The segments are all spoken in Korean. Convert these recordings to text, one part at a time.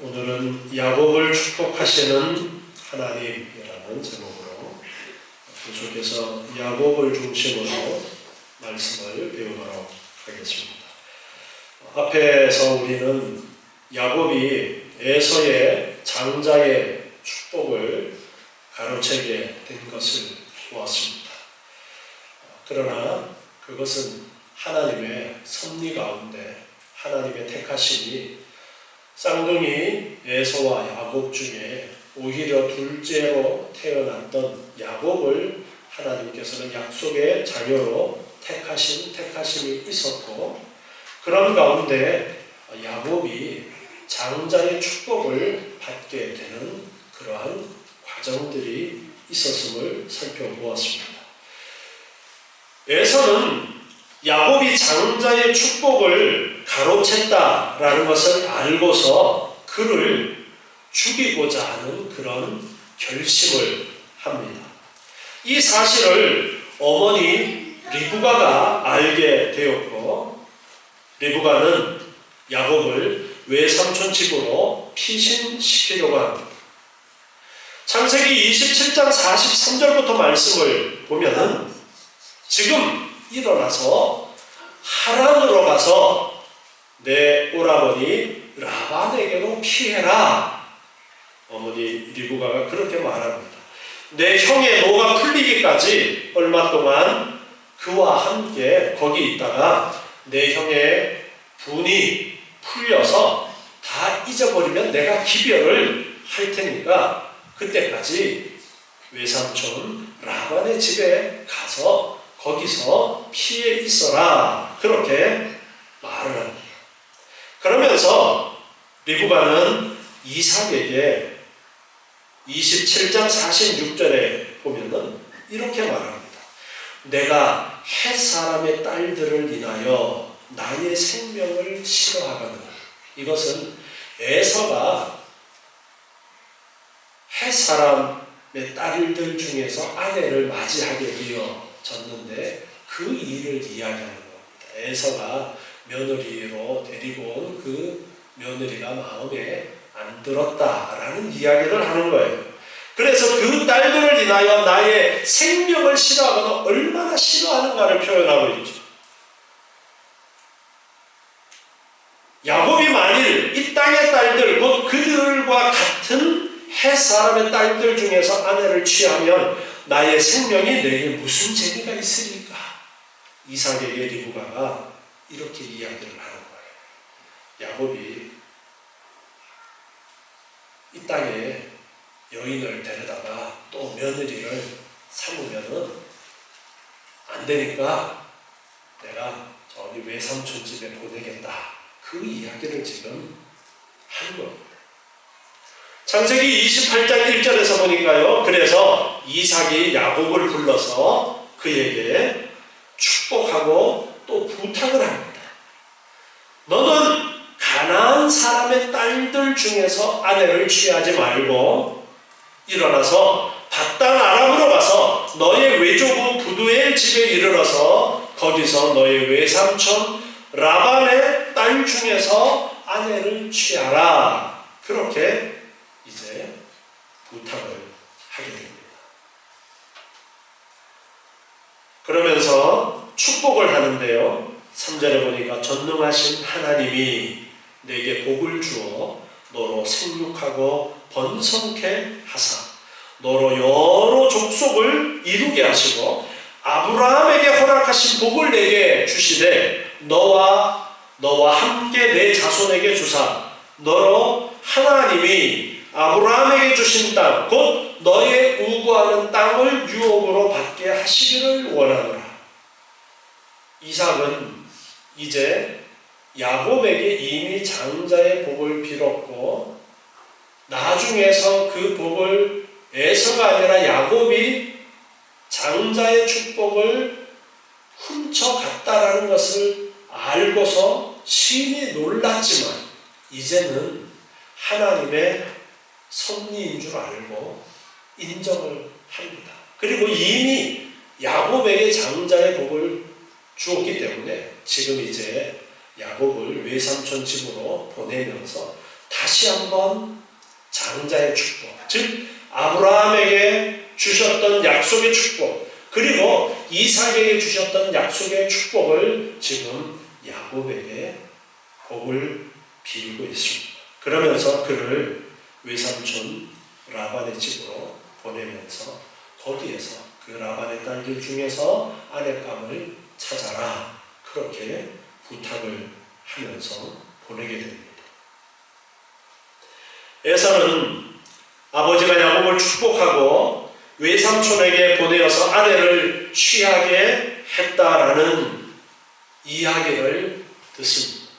오늘은 야곱을 축복하시는 하나님이라는 제목으로 계속해서 야곱을 중심으로 말씀을 배우도록 하겠습니다. 앞에서 우리는 야곱이 에서의 장자의 축복을 가로채게 된 것을 보았습니다. 그러나 그것은 하나님의 섭리 가운데 하나님의 택하심이 쌍둥이 에서와 야곱 중에 오히려 둘째로 태어났던 야곱을 하나님께서는 약속의 자녀로 택하심이 있었고, 그런 가운데 야곱이 장자의 축복을 받게 되는 그러한 과정들이 있었음을 살펴보았습니다. 에서는 야곱이 장자의 축복을 가로챘다라는 것을 알고서 그를 죽이고자 하는 그런 결심을 합니다. 이 사실을 어머니 리브가가 알게 되었고, 리브가는 야곱을 외삼촌 집으로 피신시키려고 합니다. 창세기 27장 43절부터 말씀을 보면은 지금 일어나서 하란으로 가서 내 오라버니 라반에게로 피해라. 어머니 리브가가 그렇게 말합니다. 내 형의 노가 풀리기까지 얼마 동안 그와 함께 거기 있다가 내 형의 분이 풀려서 다 잊어버리면 내가 기별을 할 테니까 그때까지 외삼촌 라반의 집에 가서 거기서 피해 있어라. 그렇게 말을 합니다. 그러면서 리브가는 이삭에게 27장 46절에 보면은 이렇게 말합니다. 내가 헷 사람의 딸들을 인하여 나의 생명을 싫어하거든. 이것은 에서가 헷 사람의 딸들 중에서 아내를 맞이하게 되어졌는데 그 일을 이야기하는 겁니다. 에서가 며느리로 데리고 온 그 며느리가 마음에 안 들었다라는 이야기를 하는 거예요. 그래서 그 딸들을 인하여 나의 생명을 싫어하거나 얼마나 싫어하는가를 표현하고 있죠. 야곱이 만일 이 땅의 딸들, 곧 그들과 같은 헷 사람의 딸들 중에서 아내를 취하면 나의 생명이 내게 무슨 재미가 있으리까? 이삭에게 리브가가 이렇게 이야기를 하는 거예요. 야곱이 이 땅에 여인을 데려다가 또 며느리를 삼으면은 안 되니까 내가 저기 외삼촌 집에 보내겠다. 그 이야기를 지금 하는 겁니다. 창세기 28장 1절에서 보니까요. 그래서 이삭이 야곱을 불러서 그에게 축복하고 또 부탁을 합니다. 너는 가나안 사람의 딸들 중에서 아내를 취하지 말고 일어나서 밧단 아람으로 가서 너의 외조부 부두엘 집에 이르러서 거기서 너의 외삼촌 라반의 딸 중에서 아내를 취하라. 그렇게 이제 부탁을 하게 됩니다. 그러면서 축복을 하는데요. 3절에 보니까 전능하신 하나님이 내게 복을 주어 너로 생육하고 번성케 하사 너로 여러 족속을 이루게 하시고 아브라함에게 허락하신 복을 내게 주시되 너와 함께 내 자손에게 주사 너로 하나님이 아브라함에게 주신 땅 곧 너의 우구하는 땅을 유업으로 받게 하시기를 원하노라. 이삭은 이제 야곱에게 이미 장자의 복을 빌었고 나중에서 그 복을 에서가 아니라 야곱이 장자의 축복을 훔쳐갔다라는 것을 알고서 심히 놀랐지만 이제는 하나님의 섭리인 줄 알고 인정을 합니다. 그리고 이미 야곱에게 장자의 복을 주었기 때문에 지금 이제 야곱을 외삼촌 집으로 보내면서 다시 한번 장자의 축복, 즉 아브라함에게 주셨던 약속의 축복, 그리고 이삭에게 주셨던 약속의 축복을 지금 야곱에게 복을 빌고 있습니다. 그러면서 그를 외삼촌 라반의 집으로 보내면서 거기에서 그 라반의 딸들 중에서 아내감을 찾아라, 그렇게 부탁을 하면서 보내게 됩니다. 에서는 아버지가 야곱을 축복하고 외삼촌에게 보내어서 아내를 취하게 했다라는 이야기를 듣습니다.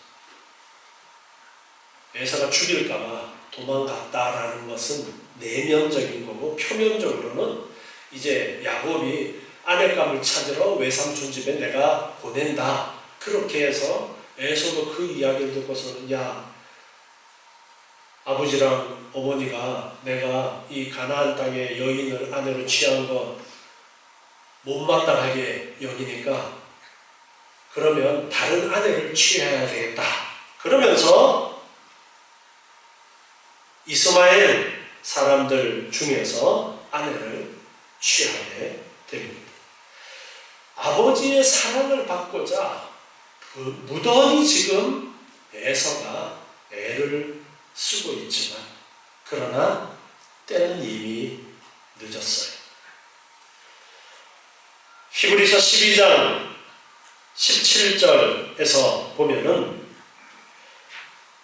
에서가 죽일까봐 도망갔다라는 것은 내면적인 거고, 표면적으로는 이제 야곱이 아내감을 찾으러 외삼촌 집에 내가 보낸다, 그렇게 해서 에서도 그 이야기를 듣고서는, 야, 아버지랑 어머니가 내가 이 가나안 땅의 여인을 아내로 취한 것 못마땅하게 여기니까 그러면 다른 아내를 취해야 되겠다, 그러면서 이스마엘 사람들 중에서 아내를 취하게 됩니다. 아버지의 사랑을 받고자 무던히 지금 에서가 애를 쓰고 있지만, 그러나 때는 이미 늦었어요. 히브리서 12장 17절에서 보면은,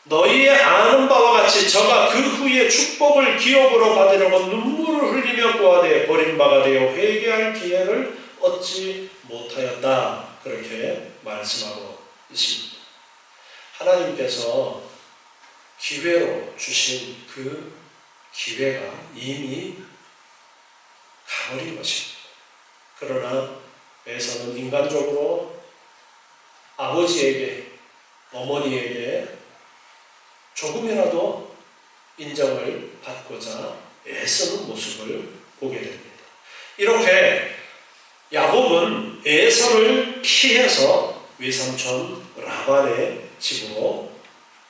너희의 아는 바와 같이 저가 그 후에 축복을 기업으로 받으려고 눈물을 흘리며 구하되 버림받아 되어 회개할 기회를 얻지 못하였다, 그렇게 말씀하고 있습니다. 하나님께서 기회로 주신 그 기회가 이미 가버린 것입니다. 그러나 에서는 인간적으로 아버지에게, 어머니에게 조금이라도 인정을 받고자 애쓰는 모습을 보게 됩니다. 이렇게 야곱은 에서를 피해서 외삼촌 라반의 집으로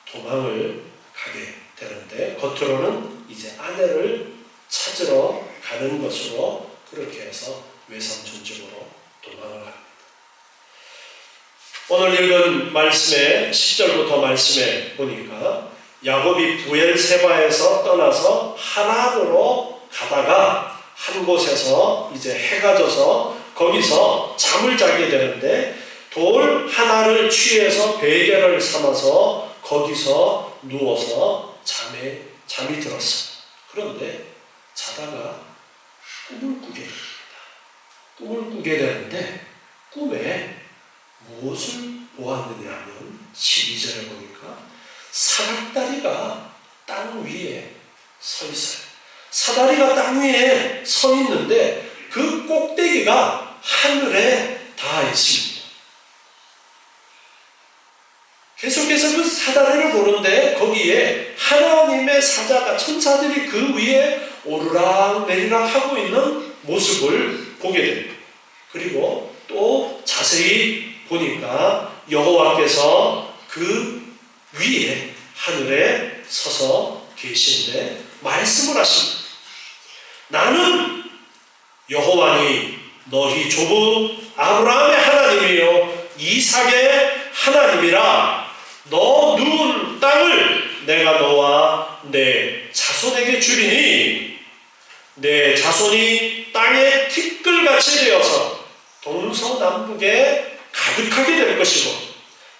도망을 가게 되는데, 겉으로는 이제 아내를 찾으러 가는 것으로 그렇게 해서 외삼촌 집으로 도망을 합니다. 오늘 읽은 말씀의 10절부터 말씀에 보니까 야곱이 부엘세바에서 떠나서 하란으로 가다가 한 곳에서 이제 해가 져서 거기서 잠을 자게 되는데, 돌 하나를 취해서 베개를 삼아서 거기서 누워서 잠이 들었어요. 그런데 자다가 꿈을 꾸게 됩니다. 꿈을 꾸게 되는데 꿈에 무엇을 보았느냐 하면 12절에 보니까 사닥다리가 땅 위에 서 있어요. 사다리가 땅 위에 서 있는데 그 꼭대기가 하늘에 닿아 있습니다. 계속해서 그 사다리를 보는데 거기에 하나님의 사자가, 천사들이 그 위에 오르락 내리락 하고 있는 모습을 보게 됩니다. 그리고 또 자세히 보니까 여호와께서 그 위에 하늘에 서서 계신데 말씀을 하십니다. 나는 여호와니 너희 조부 아브라함의 하나님이요 이삭의 하나님이라. 너 누운 땅을 내가 너와 내 자손에게 주리니 내 자손이 땅의 티끌같이 되어서 동서남북에 가득하게 될 것이고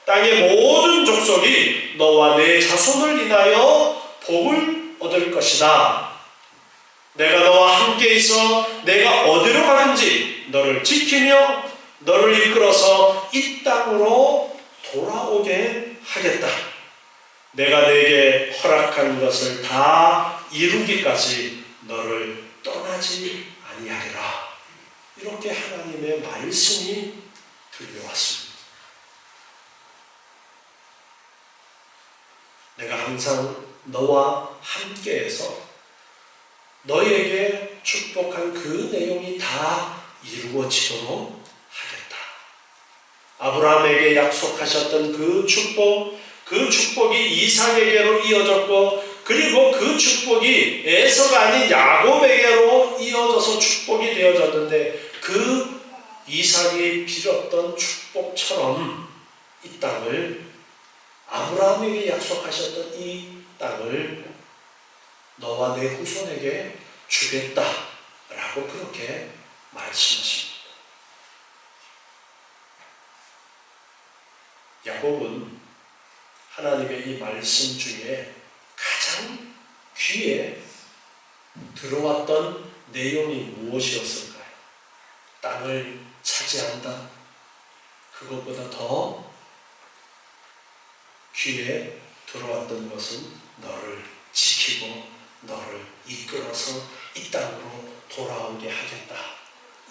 땅의 모든 족속이 너와 내 자손을 인하여 복을 얻을 것이다. 내가 너와 함께 있어 내가 어디로 가든지 너를 지키며 너를 이끌어서 이 땅으로 돌아오게 하겠다. 내가 내게 허락한 것을 다 이루기까지 너를 떠나지 아니하리라. 이렇게 하나님의 말씀이 들려왔습니다. 내가 항상 너와 함께해서 너에게 축복한 그 내용이 다 이루어지도록 하겠다. 아브라함에게 약속하셨던 그 축복, 그 축복이 이삭에게로 이어졌고, 그리고 그 축복이 에서가 아닌 야곱에게로 이어져서 축복이 되어졌는데, 그 이삭이 빌었던 축복처럼 이 땅을, 아브라함에게 약속하셨던 이 땅을 너와 내 후손에게 주겠다라고 그렇게 말씀하십니다. 야곱은 하나님의 이 말씀 중에 가장 귀에 들어왔던 내용이 무엇이었을까요? 땅을 차지한다. 그것보다 더 귀에 들어왔던 것은 너를 지키고 너를 이끌어서 이 땅으로 돌아오게 하겠다.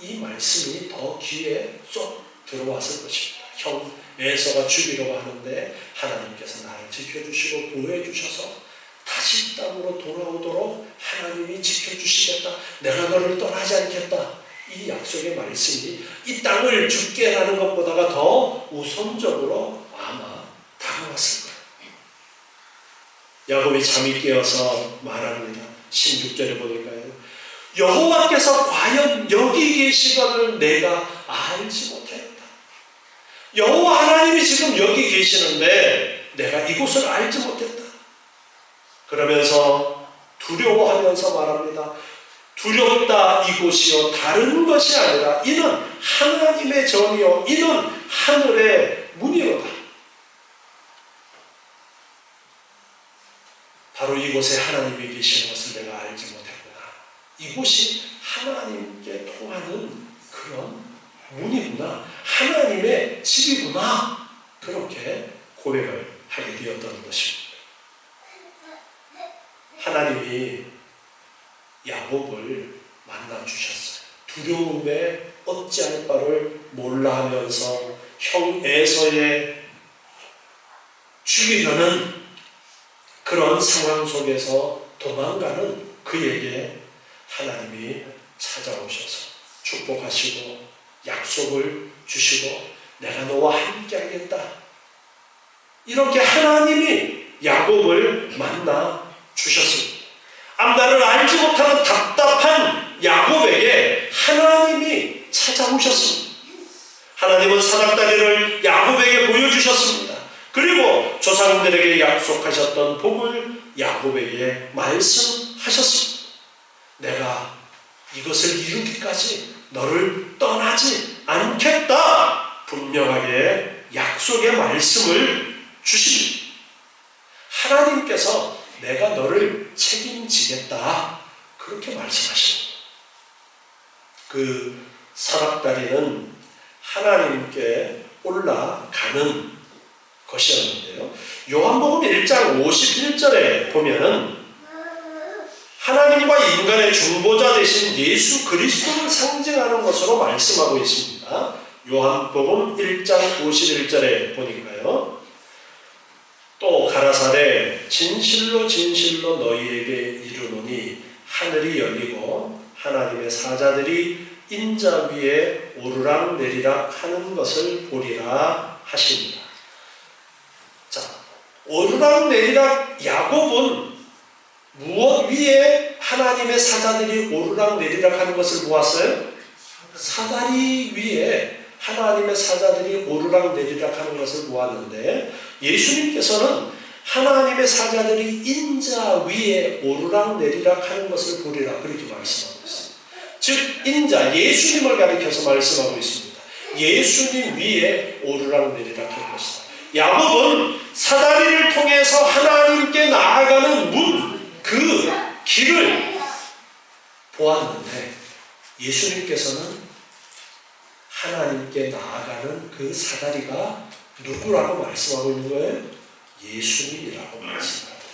이 말씀이 더 귀에 쏙 들어왔을 것입니다. 형 에서가 죽이려고 하는데 하나님께서 나를 지켜주시고 보호해주셔서 다시 이 땅으로 돌아오도록 하나님이 지켜주시겠다. 내가 너를 떠나지 않겠다. 이 약속의 말씀이 이 땅을 죽게 하는 것보다가 더 우선적으로 아마 다가왔을 거예요. 야곱이 잠이 깨어서 말합니다. 16절에 보니까요. 여호와께서 과연 여기 계시거늘 내가 알지 못했다. 여호와 하나님이 지금 여기 계시는데 내가 이곳을 알지 못했다. 그러면서 두려워하면서 말합니다. 두렵다 이곳이요 다른 것이 아니라 이는 하나님의 전이요 이는 하늘의 문이로다. 바로 이곳에 하나님이 계시는 것을 내가 알지 못했구나. 이곳이 하나님께 통하는 그런 문이구나. 하나님의 집이구나. 그렇게 고백을 하게 되었던 것입니다. 하나님이 야곱을 만나주셨어요. 두려움에 어찌할 바를 몰라 하면서 형 에서의 죽이려는 그런 상황 속에서 도망가는 그에게 하나님이 찾아오셔서 축복하시고 약속을 주시고 내가 너와 함께 하겠다. 이렇게 하나님이 야곱을 만나 주셨습니다. 나를 알지 못하는 답답한 야곱에게 하나님이 찾아오셨습니다. 하나님은 사닥다리를 야곱에게 보여주셨습니다. 그리고 조상들에게 약속하셨던 복을 야곱에게 말씀하셨습니다. 내가 이것을 이루기까지 너를 떠나지 않겠다. 분명하게 약속의 말씀을 주십니다. 하나님께서 내가 너를 책임지겠다. 그렇게 말씀하십니다. 그 사닥다리는 하나님께 올라가는 것이었는데요. 요한복음 1장 51절에 보면은 하나님과 인간의 중보자 되신 예수 그리스도를 상징하는 것으로 말씀하고 있습니다. 요한복음 1장 51절에 보니까요. 또 가라사대 진실로 진실로 너희에게 이르노니 하늘이 열리고 하나님의 사자들이 인자 위에 오르락 내리락 하는 것을 보리라 하십니다. 자, 오르락 내리락 야곱은 무엇 위에 하나님의 사자들이 오르락 내리락 하는 것을 보았어요? 사다리 위에 하나님의 사자들이 오르락 내리락 하는 것을 보았는데 예수님께서는 하나님의 사자들이 인자 위에 오르락 내리락 하는 것을 보리라 그렇게 말씀하고 있습니다. 즉 인자 예수님을 가리켜서 말씀하고 있습니다. 예수님 위에 오르락 내리락 할 것이다. 야곱은 사다리를 통해서 하나님께 나아가는 문, 그 길을 보았는데 예수님께서는 하나님께 나아가는 그 사다리가 누구라고 말씀하고 있는 거예요? 예수님이라고 말씀합니다.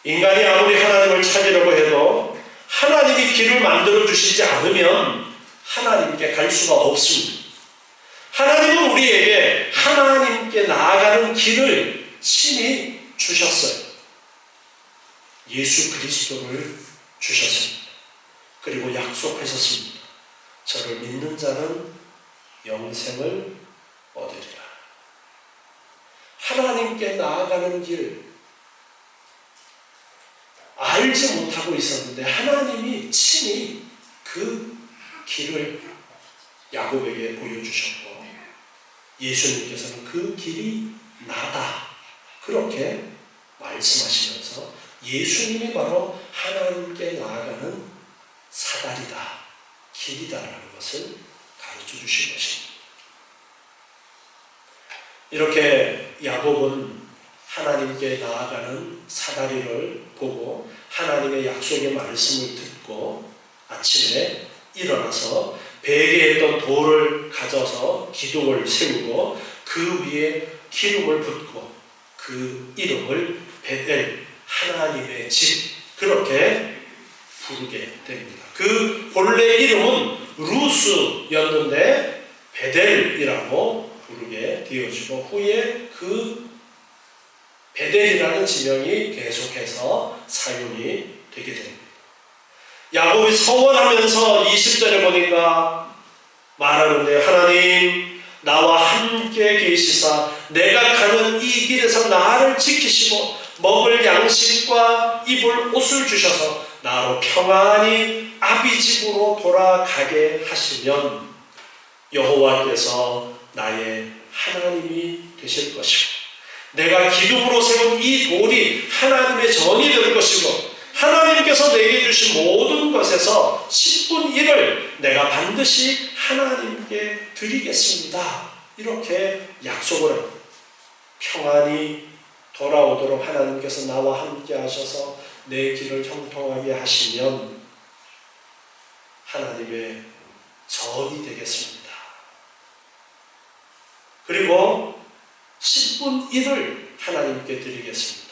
인간이 아무리 하나님을 찾으려고 해도 하나님이 길을 만들어 주시지 않으면 하나님께 갈 수가 없습니다. 하나님은 우리에게 하나님께 나아가는 길을 친히 주셨어요. 예수 그리스도를 주셨습니다. 그리고 약속하셨습니다. 저를 믿는 자는 영생을 얻으리라. 하나님께 나아가는 길 알지 못하고 있었는데 하나님이 친히 그 길을 야곱에게 보여주셨고 예수님께서는 그 길이 나다 그렇게 말씀하시면서 예수님이 바로 하나님께 나아가는 사다리다, 길이다라는 것을 가르쳐 주신 것입니다. 이렇게 야곱은 하나님께 나아가는 사다리를 보고 하나님의 약속의 말씀을 듣고 아침에 일어나서 베개했던 돌을 가져서 기둥을 세우고 그 위에 기름을 붓고 그 이름을 베델, 하나님의 집 그렇게 부르게 됩니다. 그 본래 이름은 루스였는데 베델이라고 부르게 되어지고 후에 그 베델이라는 지명이 계속해서 사용이 되게 됩니다. 야곱이 서원하면서 20절에 보니까 말하는데 하나님 나와 함께 계시사 내가 가는 이 길에서 나를 지키시고 먹을 양식과 입을 옷을 주셔서 나로 평안히 아비 집으로 돌아가게 하시면 여호와께서 나의 하나님이 되실 것이고 내가 기둥으로 세운 이 돌이 하나님의 전이 될 것이고 하나님께서 내게 주신 모든 것에서 10분 1을 내가 반드시 하나님께 드리겠습니다. 이렇게 약속을 합니다. 평안히 돌아오도록 하나님께서 나와 함께 하셔서 내 길을 형통하게 하시면 하나님의 전이 되겠습니다. 그리고 10분 1을 하나님께 드리겠습니다.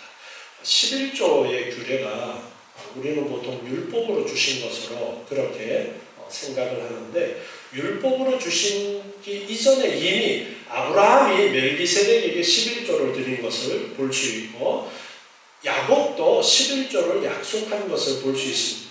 11조의 규례가 우리는 보통 율법으로 주신 것으로 그렇게 생각을 하는데 율법으로 주신기 이전에 이미 아브라함이 멜기세덱에게 11조를 드린 것을 볼 수 있고 야곱도 11조를 약속한 것을 볼 수 있습니다.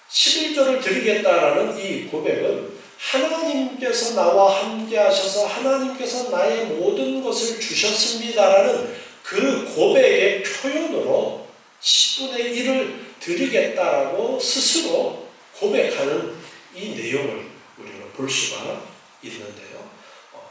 11조를 드리겠다라는 이 고백은 하나님께서 나와 함께 하셔서 하나님께서 나의 모든 것을 주셨습니다라는 그 고백의 표현으로 10분의 1을 드리겠다라고 스스로 고백하는 이 내용을 우리는 볼 수가 있는데요.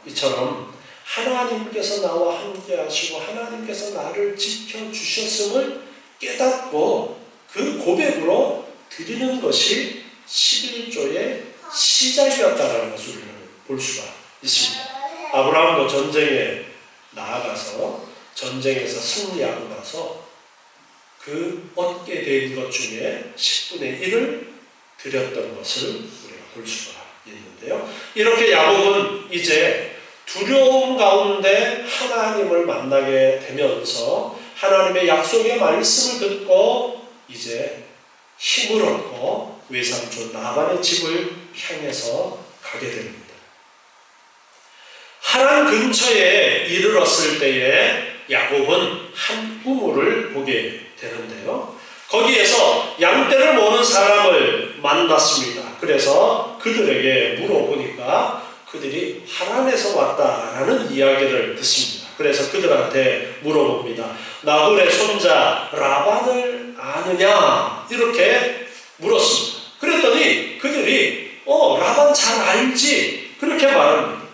이처럼 하나님께서 나와 함께 하시고 하나님께서 나를 지켜주셨음을 깨닫고 그 고백으로 드리는 것이 11조의 시작이었다라는 것을 우리는 볼 수가 있습니다. 아브라함도 전쟁에 나아가서 전쟁에서 승리하고 나서 그 얻게 된 것 중에 10분의 1을 드렸던 것을 우리가 볼 수가 있는데요. 이렇게 야곱은 이제 두려움 가운데 하나님을 만나게 되면서 하나님의 약속의 말씀을 듣고 이제 힘을 얻고 외삼촌 라반의 집을 향해서 가게 됩니다. 하란 근처에 이르렀을 때에 야곱은 한 우물을 보게 되는데요. 거기에서 양떼를 모는 사람을 만났습니다. 그래서 그들에게 물어보니까 그들이 하란에서 왔다라는 이야기를 듣습니다. 그래서 그들한테 물어봅니다. 나홀의 손자 라반을 아느냐? 이렇게 물었습니다. 그랬더니 그들이 라반 잘 알지? 그렇게 말합니다.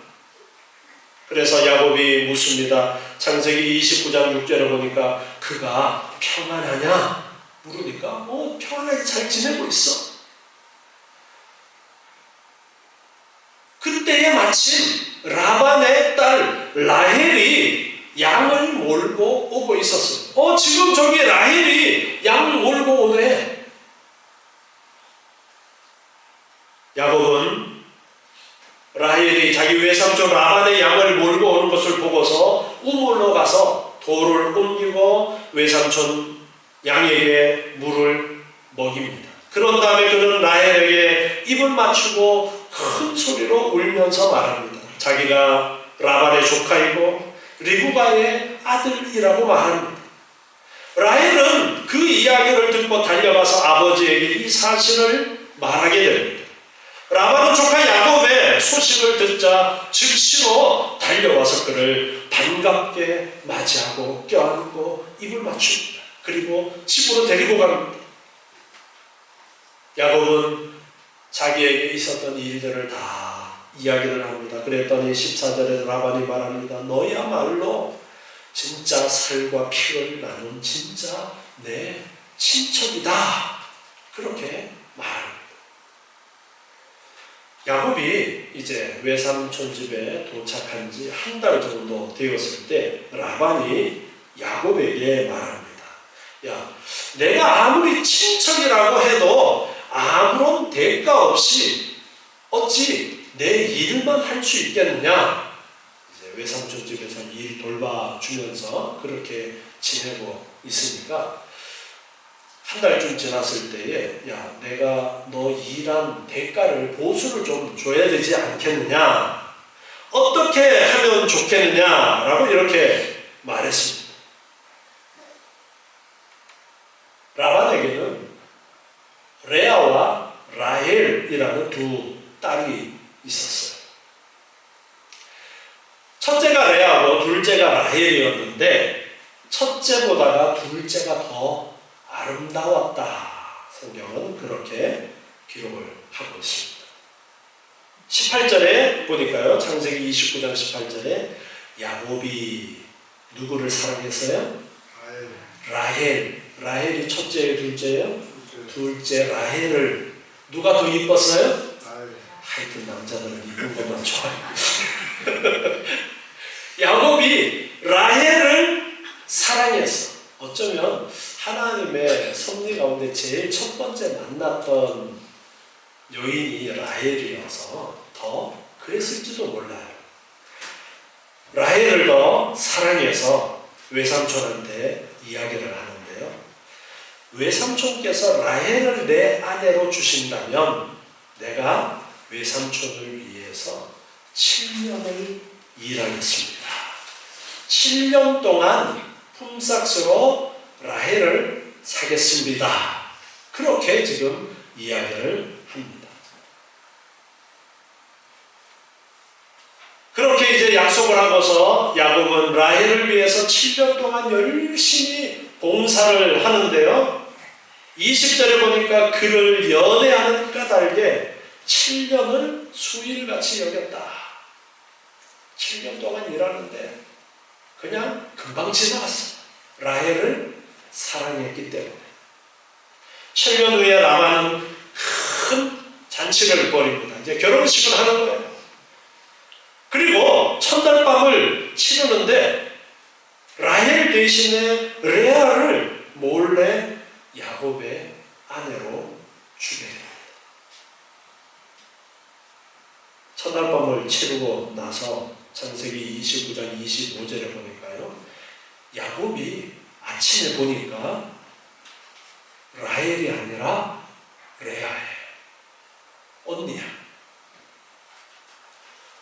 그래서 야곱이 묻습니다. 창세기 29장 6절에 보니까 그가 평안하냐? 물으니까 평안하게 잘 지내고 있어. 그때에 마침 라반의 딸 라헬이 양을 몰고 오고 있었어요. 지금 저기 라헬이 양 몰고 오네. 야곱은 라헬이 자기 외삼촌 라반의 양을 몰고 오는 것을 보고서 우물로 가서 돌을 옮기고 외삼촌 양에게 물을 먹입니다. 그런 다음에 그는 라헬에게 입을 맞추고 큰 소리로 울면서 말합니다. 자기가 라반의 조카이고 리브가의 아들이라고 말합니다. 라헬은 그 이야기를 듣고 달려가서 아버지에게 이 사실을 말하게 됩니다. 라반은 조카 야곱의 소식을 듣자 즉시로 달려와서 그를 반갑게 맞이하고 껴안고 입을 맞춥니다. 그리고 집으로 데리고 갑니다. 야곱은 자기에게 있었던 일들을 다 이야기를 합니다. 그랬더니 14절에 라반이 말합니다. 너야말로 진짜 살과 피를 나눈 진짜 내 친척이다. 그렇게 말합니다. 야곱이 이제 외삼촌 집에 도착한 지 한 달 정도 되었을 때 라반이 야곱에게 말합니다. 야, 내가 아무리 친척이라고 해도 아무런 대가 없이 어찌 내 일만 할 수 있겠느냐? 이제 외삼촌 집에서 일 돌봐주면서 그렇게 지내고 있으니까 한 달쯤 지났을 때에 야, 내가 너 일한 대가를 보수를 좀 줘야 되지 않겠느냐? 어떻게 하면 좋겠느냐라고 이렇게 말했습니다. 라반에게는 레아와 라헬이라는 두 딸이 있었어요. 첫째가 레아고 둘째가 라헬이었는데 첫째보다가 둘째가 더 아름다웠다. 성경은 그렇게 기록을 하고 있습니다. 18절에 보니까요. 창세기 29장 18절에 야곱이 누구를 사랑했어요? 라헬이 첫째예요, 둘째예요? 둘째 라헬을 누가 더 이뻤어요? 하여튼 남자들은 이쁜 것만 좋아해요. 야곱이 라헬을 사랑했어. 어쩌면 하나님의 섭리 가운데 제일 첫 번째 만났던 여인이 라헬이어서 더 그랬을지도 몰라요. 라헬을 더 사랑해서 외삼촌한테 이야기를 하는데요. 외삼촌께서 라헬을 내 아내로 주신다면 내가 외삼촌을 위해서 7년을 일하겠습니다. 7년 동안 품삯으로 라헬을 사겠습니다. 그렇게 지금 이야기를 합니다. 그렇게 이제 약속을 하고서 야곱은 라헬을 위해서 7년 동안 열심히 봉사를 하는데요. 20절에 보니까 그를 연애하는 까닭에 7년을 수일같이 여겼다. 7년 동안 일하는데 그냥 금방 지나갔어. 라헬을 사랑했기 때문에. 7년 후에 라반은 큰 잔치를 벌입니다. 이제 결혼식을 하는 거예요. 그리고 첫날밤을 치르는데 라헬 대신에 레아를 몰래 야곱의 아내로 주게 됩니다. 첫날밤을 치르고 나서 창세기 29장 25절에 보니까요. 야곱이 아침에 보니까 라헬이 아니라 레아예요. 언니야.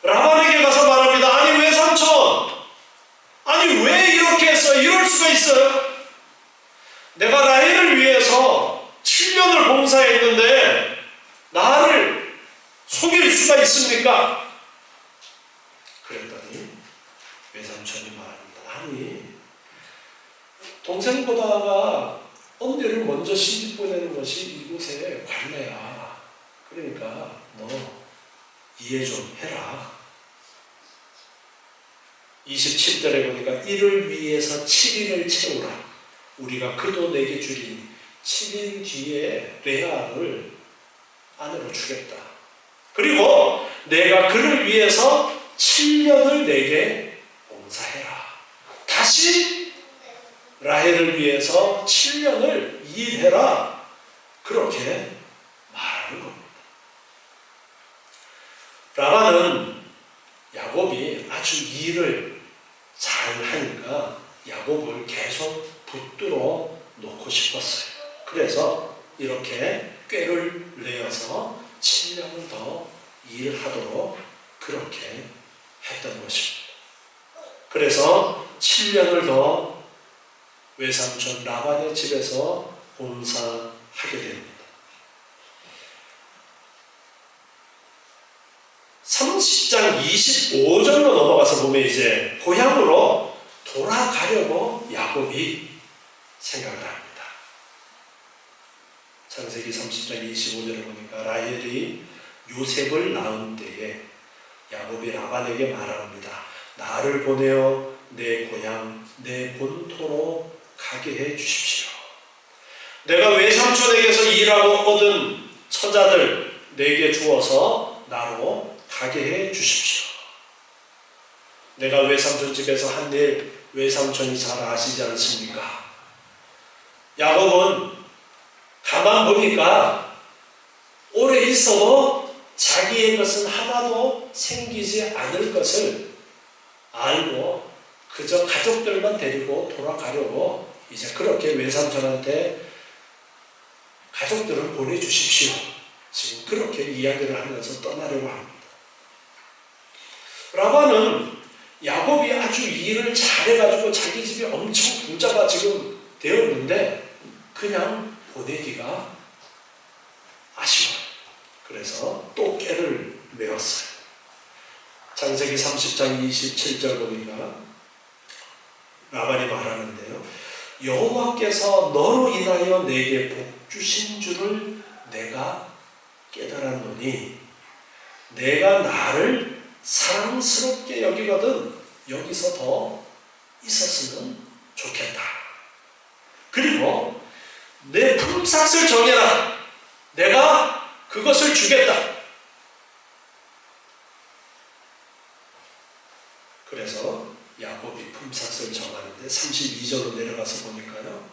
라반에게 가서 말합니다. 아니 외삼촌, 아니 왜 이렇게 했어? 이럴 수가 있어요? 내가 라헬을 위해서 7년을 봉사했는데 나를 속일 수가 있습니까? 그랬더니 외삼촌이 말합니다. 아니 동생보다가 언니를 먼저 시집 보내는 것이 이곳의 관례야. 그러니까 너 이해 좀 해라. 27절에 보니까 이를 위해서 7일을 채우라. 우리가 그도 내게 주리니 7일 뒤에 레아를 아내로 주겠다. 그리고 내가 그를 위해서 7년을 내게 봉사해라. 다시 라헬을 위해서 7년을 일해라. 그렇게 말하는 겁니다. 라반은 야곱이 아주 일을 잘 하니까 야곱을 계속 붙들어 놓고 싶었어요. 그래서 이렇게 꾀를 내어서 7년을 더 일하도록 그렇게 했던 것입니다. 그래서 7년을 더 외삼촌 라반의 집에서 봉사하게 됩니다. 30장 25절로 넘어가서 보면 이제 고향으로 돌아가려고 야곱이 생각을 합니다. 창세기 30장 25절을 보니까 라헬이 요셉을 낳은 때에 야곱이 라반에게 말합니다. 나를 보내어 내 고향 내 본토로 가게 해 주십시오. 내가 외삼촌에게서 일하고 얻은 처자들 내게 주어서 나로 가게 해 주십시오. 내가 외삼촌 집에서 한 일 외삼촌이 잘 아시지 않습니까? 야곱은 가만 보니까 오래 있어도 자기의 것은 하나도 생기지 않을 것을 알고 그저 가족들만 데리고 돌아가려고 이제 그렇게 외삼촌한테 가족들을 보내주십시오. 지금 그렇게 이야기를 하면서 떠나려고 합니다. 라반은 야곱이 아주 일을 잘해가지고 자기 집이 엄청 부자가 지금 되었는데 그냥 보내기가 아쉬워요. 그래서 또 꾀를 메웠어요. 창세기 30장 27절 보니까 라반이 말하는데요. 여호와께서 너로 인하여 내게 복 주신 줄을 내가 깨달았노니 내가 나를 사랑스럽게 여기거든 여기서 더 있었으면 좋겠다. 그리고 내 품삯을 정해라. 내가 그것을 주겠다. 그래서 야곱이 품삯을 정하는데 32절로 내려가서 보니까요.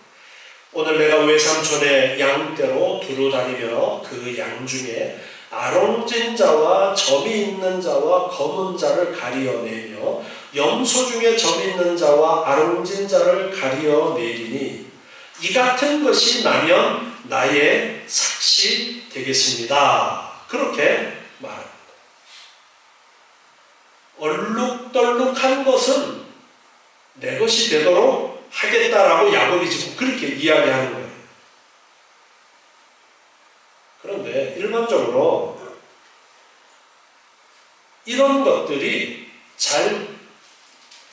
오늘 내가 외삼촌의 양떼로 두루 다니며 그 양 중에 아롱진 자와 점이 있는 자와 검은 자를 가리어내며 염소 중에 점이 있는 자와 아롱진 자를 가리어내리니 이 같은 것이 나면 나의 삭시 되겠습니다. 그렇게 말합니다. 얼룩덜룩한 것은 내 것이 되도록 하겠다라고 야곱이 지금 그렇게 이야기하는 거예요. 그런데 일반적으로 이런 것들이 잘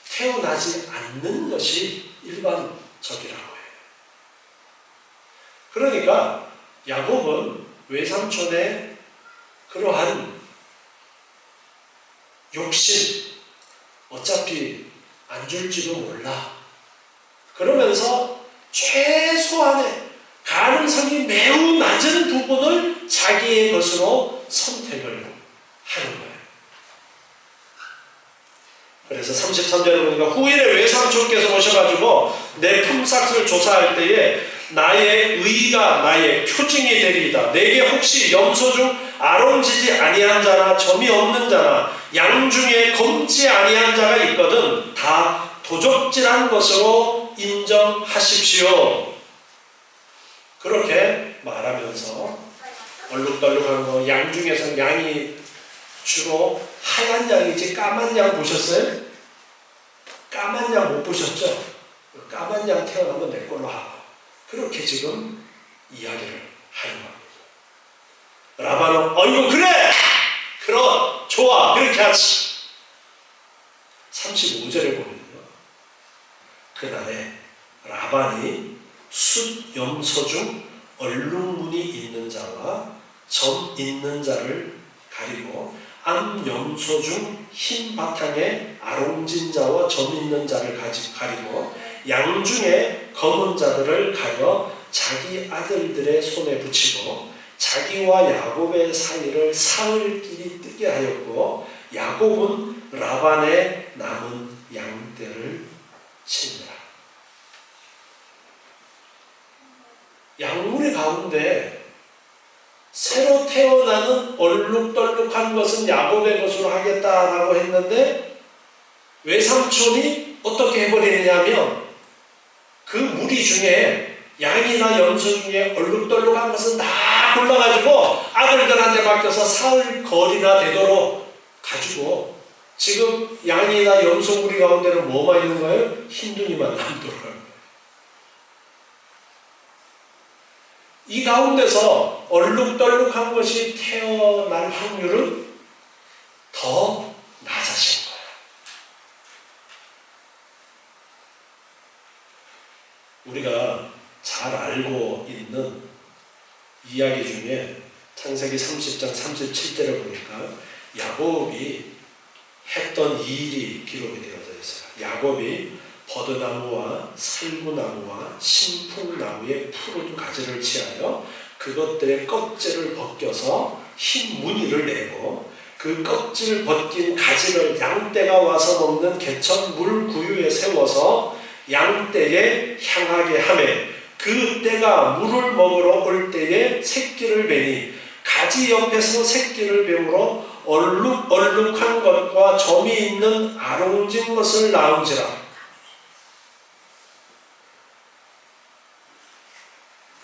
태어나지 않는 것이 일반적이라고 해요. 그러니까 야곱은 외삼촌의 그러한 욕심, 어차피 안 줄지도 몰라. 그러면서 최소한의 가능성이 매우 낮은 부분을 자기의 것으로 선택을 하는 거예요. 그래서 33절에 보니까 후일에 외삼촌께서 오셔가지고 내 품삯을 조사할 때에 나의 의가 나의 표징이 되리이다. 내게 혹시 염소 중 아롱지지 아니한 자나 점이 없는 자나 양 중에 검지 아니한 자가 있거든 다 도적질한 것으로 인정하십시오. 그렇게 말하면서 얼룩덜룩한 거, 양 중에서 양이 주로 하얀 양이지 까만 양 보셨어요? 까만 양 못 보셨죠? 까만 양 태어나면 내 걸로 하고 그렇게 지금 이야기를 하는 겁니다. 라반은 어이구 그래! 그럼 좋아 그렇게 하지. 35절에 보면요. 그날에 라반이 숫 염소 중 얼룩무늬 있는 자와 점 있는 자를 가리고 암 염소 중 흰 바탕에 아롱진 자와 점 있는 자를 가리고 양 중에 검은 자들을 가려 자기 아들들의 손에 붙이고 자기와 야곱의 사이를 사흘길이 뜨게 하였고 야곱은 라반의 남은 양떼를 치니라. 양무리 가운데 새로 태어나는 얼룩덜룩한 것은 야곱의 것으로 하겠다라고 했는데 외삼촌이 어떻게 해버리느냐면 그 무리 중에 양이나 염소 중에 얼룩덜룩한 것은 다 골라가지고 아들들한테 맡겨서 사흘 거리나 되도록 가지고 지금 양이나 염소 무리 가운데는 뭐만 있는 거예요? 흰둥이만 남도록. 이 가운데서 얼룩덜룩한 것이 태어날 확률은 더 더 낮아진 거예요. 우리가 잘 알고 있는 이야기 중에 창세기 30장 37절을 보니까 야곱이 했던 일이 기록이 되어져 있어요. 야곱이 버드나무와 살구나무와 신풍나무의 푸른 가지를 취하여 그것들의 껍질을 벗겨서 흰 무늬를 내고 그 껍질 벗긴 가지를 양떼가 와서 먹는 개천 물구유에 세워서 양떼에 향하게 하매 그 떼가 물을 먹으러 올 때에 새끼를 베니 가지 옆에서 새끼를 베므로 얼룩얼룩한 것과 점이 있는 아롱진 것을 낳은지라.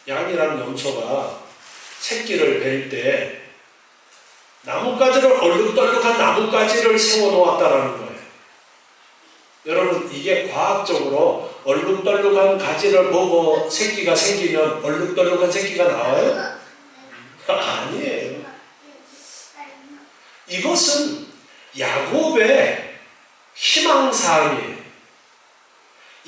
양이랑 염소가 새끼를 벨 때 나뭇가지를 얼룩덜룩한 나뭇가지를 세워놓았다라는 거예요. 여러분, 이게 과학적으로 얼룩덜룩한 가지를 보고 새끼가 생기면 얼룩덜룩한 새끼가 나와요? 아니에요. 이것은 야곱의 희망사항이에요.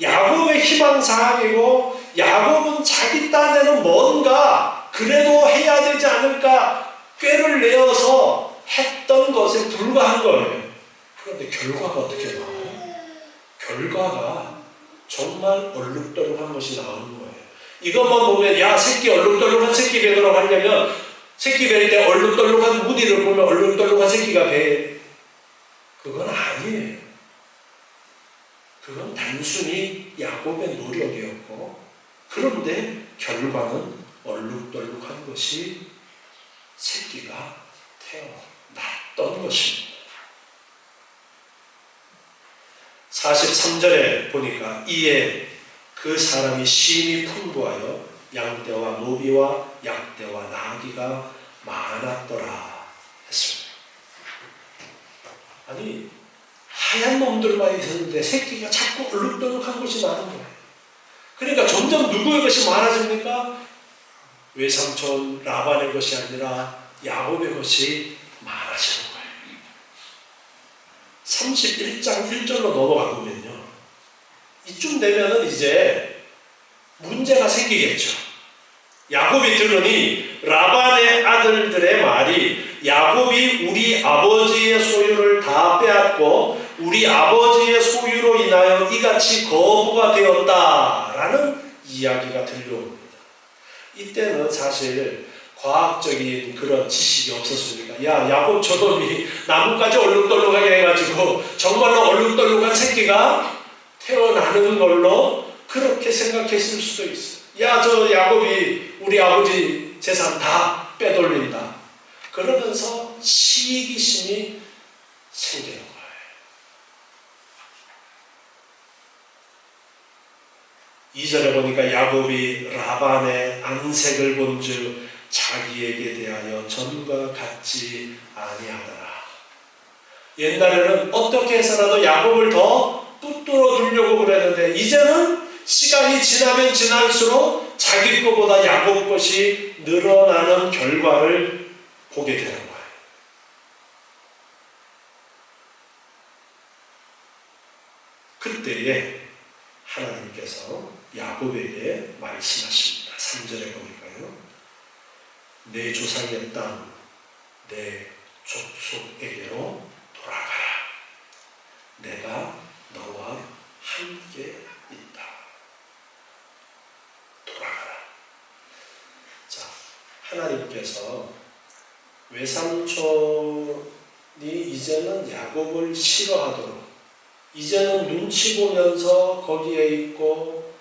야곱의 희망사항이고 야곱은 자기 딴에는 뭔가 그래도 해야 되지 않을까 꾀를 내어서 했던 것에 불과한 거예요. 그런데 결과가 어떻게 나와요? 결과가 정말 얼룩덜룩한 것이 나오는 거예요. 이것만 보면 야 새끼 얼룩덜룩한 새끼 베도록 하려면 새끼 베릴 때 얼룩덜룩한 무늬를 보면 얼룩덜룩한 새끼가 배. 그건 아니에요. 그건 단순히 야곱의 노력이었고 그런데 결과는 얼룩덜룩한 것이 새끼가 태어났던 것입니다. 43절에 보니까 이에 그 사람이 심히 풍부하여 양떼와 노비와 약떼와 나귀가 많았더라 했습니다. 아니 하얀 놈들만 있었는데 새끼가 자꾸 얼룩덜룩한 것이 많은 거예요. 그러니까 점점 누구의 것이 많아집니까? 외삼촌 라반의 것이 아니라 야곱의 것이 많아지는 거예요. 31장 1절로 넘어가 보면요. 이쯤 되면은 이제 문제가 생기겠죠. 야곱이 들으니 라반의 아들들의 말이 야곱이 우리 아버지의 소유를 다 빼앗고 우리 아버지의 소유로 인하여 이같이 거부가 되었다라는 이야기가 들려옵니다. 이때는 사실 과학적인 그런 지식이 없었으니까 야 야곱 저놈이 나뭇가지 얼룩덜룩하게 해가지고 정말로 얼룩덜룩한 새끼가 태어나는 걸로 그렇게 생각했을 수도 있어요. 야 저 야곱이 우리 아버지 재산 다 빼돌린다. 그러면서 시기심이 생기는 거예요. 이 절에 보니까 야곱이 라반의 안색을 본즉 자기에게 대하여 전과 같지 아니하더라. 옛날에는 어떻게 해서라도 야곱을 더 붙들어 두려고 그랬는데 이제는 시간이 지나면 지날수록 자기 것보다 야곱 것이 늘어나는 결과를 보게 되는 거예요. 그때에 하나님께서 야곱에게 말씀하십니다. 3절에 보니까요. 내 조상의 땅, 내 족속에게로 돌아가라. 내가 너와 함께 있다. 돌아가라. 자, 하나님께서 외삼촌이 이제는 야곱을 싫어하도록 이제는 눈치 보면서 거기에 있고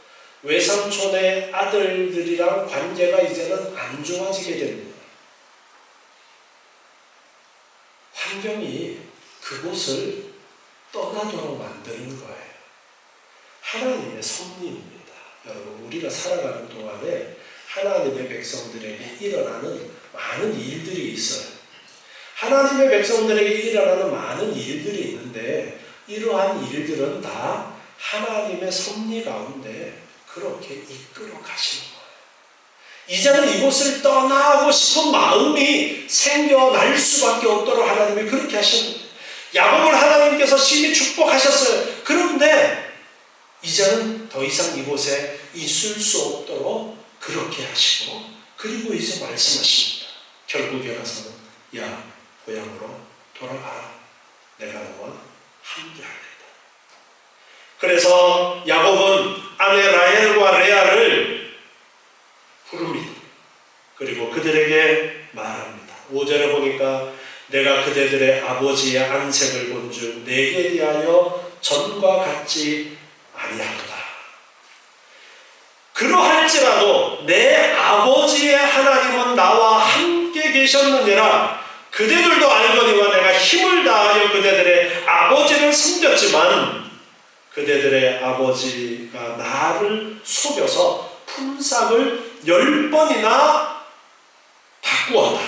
외삼촌의 아들들이랑 관계가 이제는 안 좋아지게 됩니다. 환경이 그곳을 떠나도록 만드는 거예요. 하나님의 섭리입니다. 여러분 우리가 살아가는 동안에 하나님의 백성들에게 일어나는 많은 일들이 있어요. 하나님의 백성들에게 일어나는 많은 일들이 있는데 이러한 일들은 다 하나님의 섭리 가운데 그렇게 이끌어 가시는 거예요. 이제는 이곳을 떠나고 싶은 마음이 생겨날 수밖에 없도록 하나님이 그렇게 하시는 거예요. 야곱을 하나님께서 심히 축복하셨어요. 그런데 이제는 더 이상 이곳에 있을 수 없도록 그렇게 하시고, 그리고 이제 말씀하십니다. 결국에 가서는 야, 고향으로 돌아가라. 내가 너와 함께하겠다. 그래서 야곱은 아내 라헬과 레아를 부릅니다. 그리고 그들에게 말합니다. 5절에 보니까 내가 그대들의 아버지의 안색을 본즉 내게 대하여 전과 같지 아니하도다. 그러할지라도 내 아버지의 하나님은 나와 함께 계셨느니라. 그대들도 알거니와 내가 힘을 다하여 그대들의 아버지를 섬겼지만 그대들의 아버지가 나를 속여서 품삯을 10번이나 바꾸었다.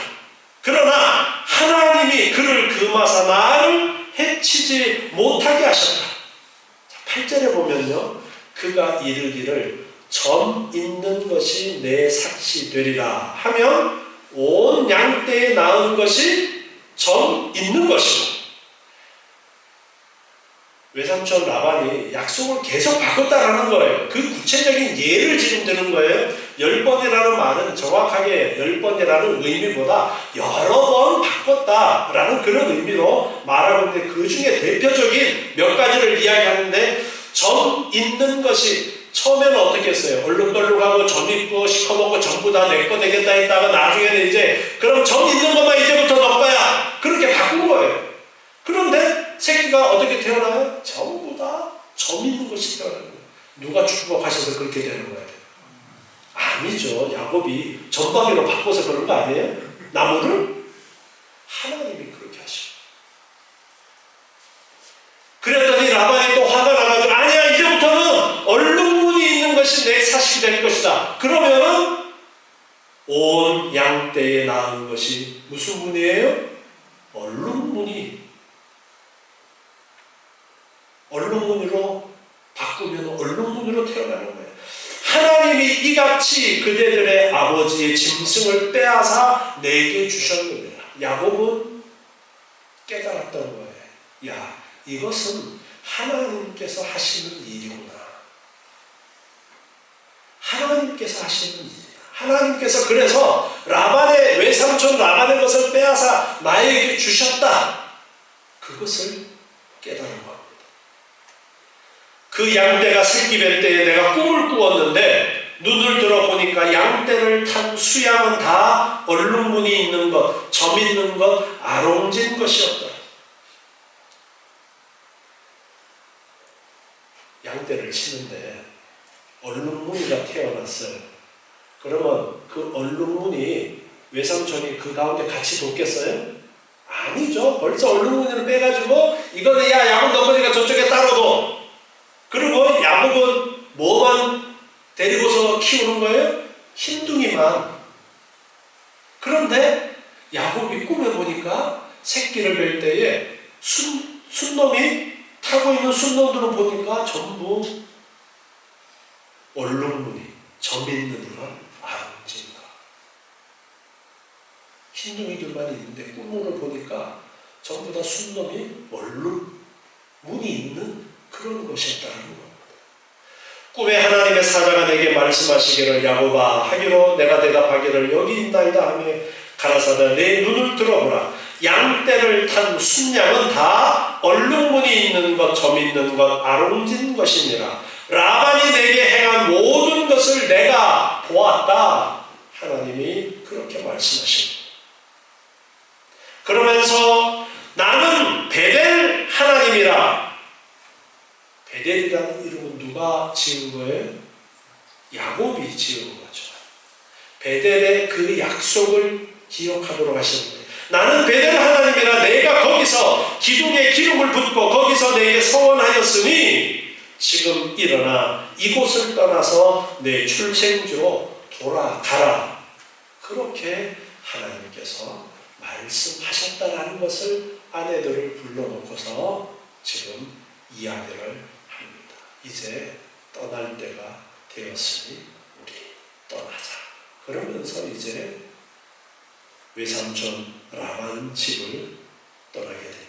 그러나 하나님이 그를 금하사 나를 해치지 못하게 하셨다. 8절에 보면요, 그가 이르기를 점 있는 것이 내 삭시 되리라 하면 온 양떼에 낳은 것이 점 있는 것이고, 외삼촌 라반이 약속을 계속 바꿨다라는 거예요. 그 구체적인 예를 지금 드는 거예요. 10번이라는 말은 정확하게 10번이라는 의미보다 여러 번 바꿨다라는 그런 의미로 말하고 있는데, 그 중에 대표적인 몇 가지를 이야기하는데, 점 있는 것이 처음에는 어떻게 했어요? 얼룩덜룩하고 점 있고 시커멓고 전부 다 내 거 되겠다 했다가 나중에는 이제 그럼 점 있는 것만 이제부터 너 거야. 그렇게 바꾼 거예요. 그런데 새끼가 어떻게 태어나요? 전부 다 점 있는 것이 태어나는 거예요. 누가 축복하셔서 그렇게 되는 거예요? 아니죠. 야곱이 점박이로 바꿔서 그런 거 아니에요? 나무를? 하나님이 그렇게 하시고. 그랬더니 라반이 또 화가 나가지고 아니야, 이제부터는 얼룩무늬 있는 것이 내 삭시 될 것이다. 그러면은 온 양떼에 낳은 것이 무슨 무늬예요? 얼룩무늬. 얼룩무늬로 바꾸면 얼룩무늬로 태어나는 거예요. 하나님이 이같이 그대들의 아버지의 짐승을 빼앗아 내게 주셨느니라. 야곱은 깨달았던 거예요. 야, 이것은 하나님께서 하시는 일이구나. 하나님께서 하시는 일이야. 하나님께서 그래서 라반의 외삼촌 라반의 것을 빼앗아 나에게 주셨다. 그것을 깨달은 겁니다. 그 양떼가 새끼 뵐 때에 내가 꿈을 꾸었는데 눈을 들어보니까 양떼를 탄 수양은 다 얼룩무늬 있는 것, 점 있는 것, 아롱진 것이었더라. 양떼를 치는데 얼룩무늬가 태어났어요. 그러면 그 얼룩무늬 외삼촌이 그 가운데 같이 돕겠어요? 아니죠. 벌써 얼룩무늬를 빼가지고 이거는 야, 야곱 너 거니까 저쪽에 따로도. 그리고 야곱은 뭐만 데리고서 키우는 거예요? 흰둥이만. 그런데 야곱이 꿈에 보니까 새끼를 뵐 때에 순놈이 타고 있는 순놈들을 보니까 전부 얼룩무늬, 점 있는 것, 아름진 것. 흰둥이들만 있는데 꿈을 보니까 전부 다 순놈이 얼룩무늬 있는 그런 것이었다는 겁니다. 꿈에 하나님의 사자가 내게 말씀하시기를 야곱아 하기로 내가 대답하기를 여기 있나이다 하며 가라사대 내 눈을 들어보라. 양떼를 탄 순양은 다 얼룩무늬 있는 것, 점 있는 것, 아롱진 것이니라. 라반이 내게 행한 모든 것을 내가 보았다. 하나님이 그렇게 말씀하십니다. 그러면서 나는 베델 하나님이라. 베델이라는 이름은 누가 지은 거예요? 야곱이 지은 거죠. 베델의 그 약속을 기억하도록 하시는 거예요. 나는 베델 하나님이라 내가 거기서 기둥에 기름을 붓고 거기서 내게 서원하였으니 지금 일어나 이곳을 떠나서 내 출생지로 돌아가라. 그렇게 하나님께서 말씀하셨다라는 것을 아내들을 불러놓고서 지금 이야기를 합니다. 이제 떠날 때가 되었으니 우리 떠나자. 그러면서 이제 외삼촌 라반 집을 떠나게 됩니다.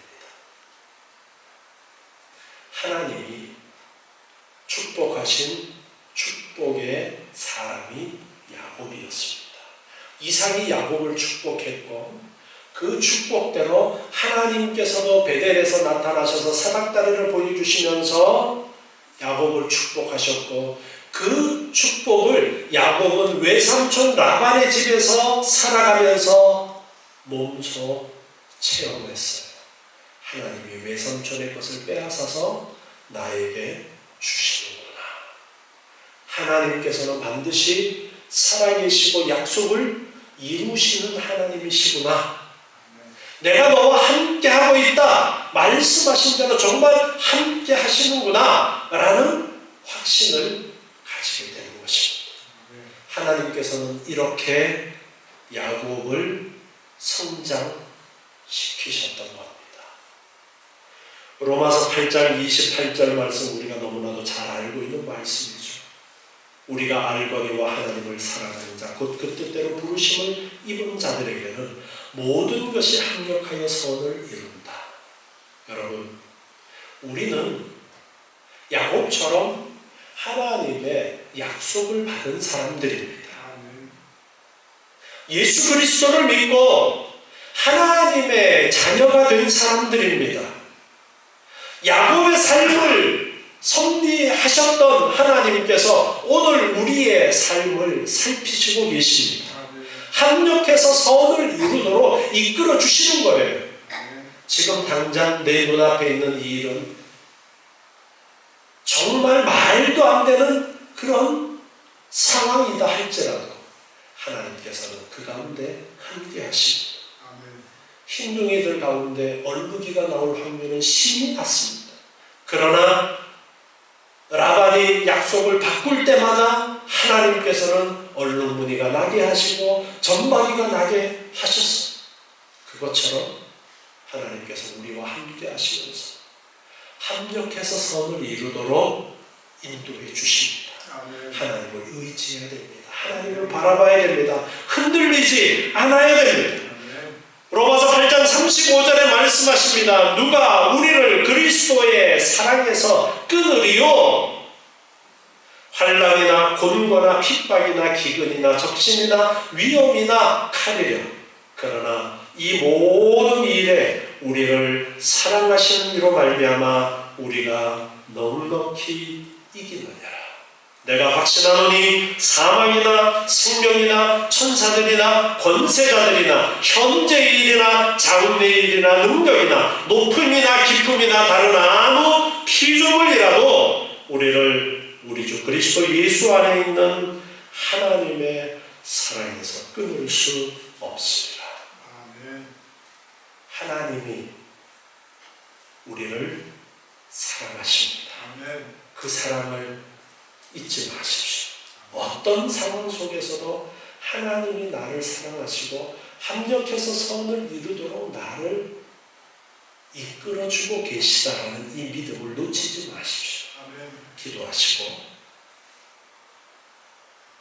약속하신 축복의 사람이 야곱이었습니다. 이삭이 야곱을 축복했고 그 축복대로 하나님께서도 베델에서 나타나셔서 사닥다리를 보여주시면서 야곱을 축복하셨고 그 축복을 야곱은 외삼촌 라반의 집에서 살아가면서 몸소 체험했어요. 하나님이 외삼촌의 것을 빼앗아서 나에게 주시는구나. 하나님께서는 반드시 살아계시고 약속을 이루시는 하나님이시구나. 내가 너와 함께하고 있다. 말씀하신 대로 정말 함께 하시는구나. 라는 확신을 가지게 되는 것입니다. 하나님께서는 이렇게 야곱을 성장시키셨던 겁니다. 로마서 8장 28절 말씀 우리가 너무나도 잘 알고 있는 말씀이죠. 우리가 알거니와 하나님을 사랑하는 자 곧 그 뜻대로 부르심을 입은 자들에게는 모든 것이 합력하여 선을 이룬다. 여러분, 우리는 야곱처럼 하나님의 약속을 받은 사람들입니다. 예수 그리스도를 믿고 하나님의 자녀가 된 사람들입니다. 야곱의 삶을 섭리하셨던 하나님께서 오늘 우리의 삶을 살피시고 계십니다. 합력해서 선을 이루도록 이끌어 주시는 거예요. 지금 당장 내 눈앞에 있는 이 일은 정말 말도 안 되는 그런 상황이다 할지라도 하나님께서는 그 가운데 함께 하십니다. 흰둥이들 가운데 얼룩이가 나올 확률은 심히 낮습니다. 그러나 라반이 약속을 바꿀 때마다 하나님께서는 얼룩무늬가 나게 하시고 점박이가 나게 하셨어요. 그것처럼 하나님께서 우리와 함께 하시면서 합력해서 선을 이루도록 인도해 주십니다. 하나님을 의지해야 됩니다. 하나님을 바라봐야 됩니다. 흔들리지 않아야 됩니다. 로마서 8장 35절에 말씀하십니다. 누가 우리를 그리스도의 사랑에서 끊으리요? 환난이나 곤고나 핍박이나 기근이나 적신이나 위험이나 칼이려. 그러나 이 모든 일에 우리를 사랑하시는 이로 말미암아 우리가 넉넉히 이기느니라. 내가 확신하노니 사망이나 생명이나 천사들이나 권세자들이나 현재의 일이나 장래의 일이나 능력이나 높음이나 깊음이나 다른 아무 피조물이라도 우리를 우리 주 그리스도 예수 안에 있는 하나님의 사랑에서 끊을 수 없습니다. 하나님이 우리를 사랑하십니다. 그 사랑을 잊지 마십시오. 어떤 상황 속에서도 하나님이 나를 사랑하시고 합력해서 선을 이루도록 나를 이끌어주고 계시다라는 이 믿음을 놓치지 마십시오. 기도하시고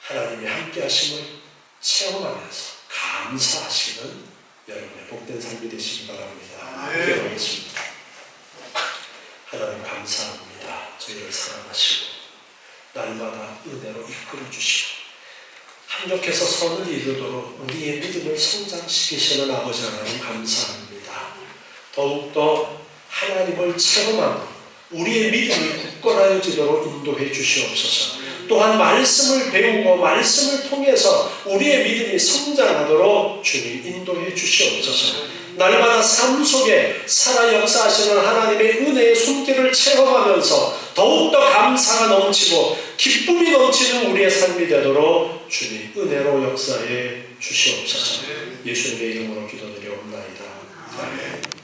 하나님의 함께하심을 체험하면서 감사하시는 여러분의 복된 삶이 되시기 바랍니다. 기도하겠습니다. 하나님 감사합니다. 저희를 사랑하시고 날마다 은혜로 이끌어 주시고 합력해서 선을 이루도록 우리의 믿음을 성장시키시는 아버지 하나님 감사합니다. 더욱더 하나님을 체험하고 우리의 믿음이 굳건하여지도록 인도해 주시옵소서. 또한 말씀을 배우고 말씀을 통해서 우리의 믿음이 성장하도록 주님 인도해 주시옵소서. 날마다 삶 속에 살아 역사하시는 하나님의 은혜의 손길을 체험하면서 더욱더 감사가 넘치고 기쁨이 넘치는 우리의 삶이 되도록 주님 은혜로 역사해 주시옵소서. 예수님의 이름으로 기도드리옵나이다. 아멘.